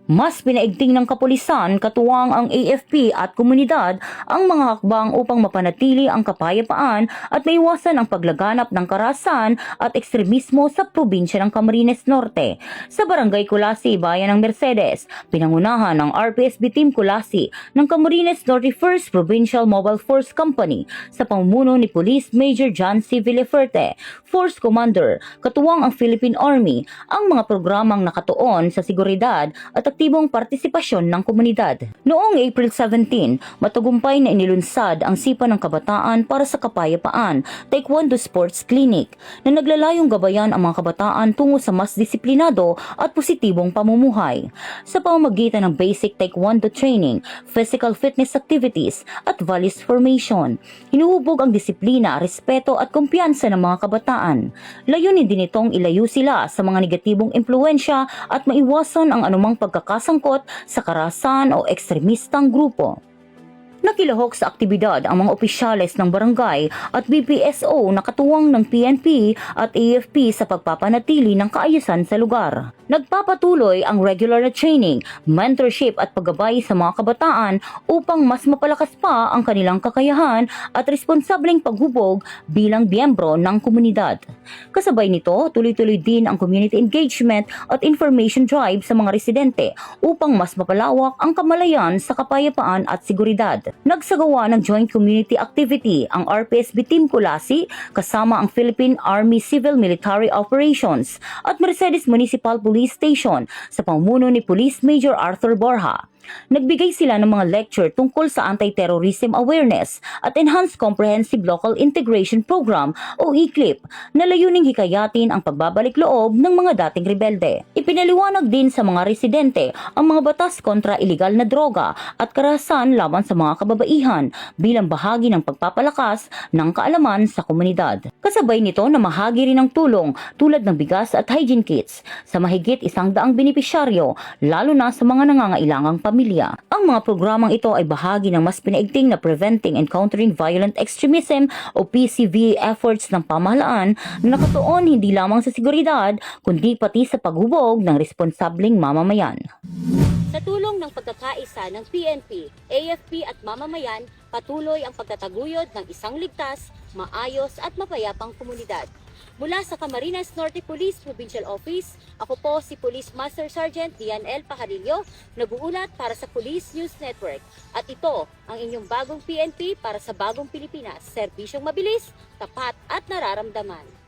Mas pinaigting ng kapulisan katuwang ang AFP at komunidad ang mga hakbang upang mapanatili ang kapayapaan at maiwasan ang paglaganap ng karahasan at ekstremismo sa probinsya ng Camarines Norte. Sa Barangay Kulasi, Bayan ng Mercedes, pinangunahan ng RPSB Team Kulasi ng Camarines Norte 1st Provincial Mobile Force Company sa pamumuno ni Police Major John C. Villaferte, Force Commander, katuwang ang Philippine Army, ang mga programang nakatuon sa seguridad at aktibong partisipasyon ng komunidad. Noong April 17, matagumpay na inilunsad ang Sipa ng Kabataan para sa Kapayapaan, Taekwondo Sports Clinic, na naglalayong gabayan ang mga kabataan tungo sa mas disiplinado at positibong pamumuhay. Sa pamamagitan ng basic Taekwondo training, physical fitness activities, at values formation, hinuhubog ang disiplina, respeto at kumpiyansa ng mga kabataan. Layunin din itong ilayo sila sa mga negatibong impluensya at maiwasan ang anumang pagkakasangkot sa karahasan o ekstremistang grupo. Nakilahok sa aktibidad ang mga opisyales ng barangay at BPSO na katuwang ng PNP at AFP sa pagpapanatili ng kaayusan sa lugar. Nagpapatuloy ang regular na training, mentorship at paggabay sa mga kabataan upang mas mapalakas pa ang kanilang kakayahan at responsableng paghubog bilang miyembro ng komunidad. Kasabay nito, tuloy-tuloy din ang community engagement at information drive sa mga residente upang mas mapalawak ang kamalayan sa kapayapaan at seguridad. Nagsagawa ng joint community activity ang RPSB Team Kulasi kasama ang Philippine Army Civil Military Operations at Mercedes Municipal Police Station sa pamumuno ni Police Major Arthur Borja. Nagbigay sila ng mga lecture tungkol sa anti-terrorism awareness at Enhanced Comprehensive Local Integration Program o ECLIP na layuning hikayatin ang pagbabalik loob ng mga dating rebelde. Ipinaliwanag din sa mga residente ang mga batas kontra ilegal na droga at karahasan laban sa mga kababaihan bilang bahagi ng pagpapalakas ng kaalaman sa komunidad. Kasabay nito na mahagi rin ng tulong tulad ng bigas at hygiene kits sa mahigit 100 benepisyaryo lalo na sa mga nangangailangang pamilya. Ang mga programang ito ay bahagi ng mas pinaigting na Preventing and Countering Violent Extremism o PCV efforts ng pamahalaan na nakatuon hindi lamang sa seguridad kundi pati sa paghubog ng responsableng mamamayan. Sa tulong ng pagkakaisa ng PNP, AFP at mamamayan, patuloy ang pagtataguyod ng isang ligtas, maayos at mapayapang komunidad. Mula sa Camarines Norte Police Provincial Office, ako po si Police Master Sergeant Dian L. Pajarillo, nag-uulat para sa Police News Network. At ito ang inyong bagong PNP para sa bagong Pilipinas, serbisyong mabilis, tapat at nararamdaman.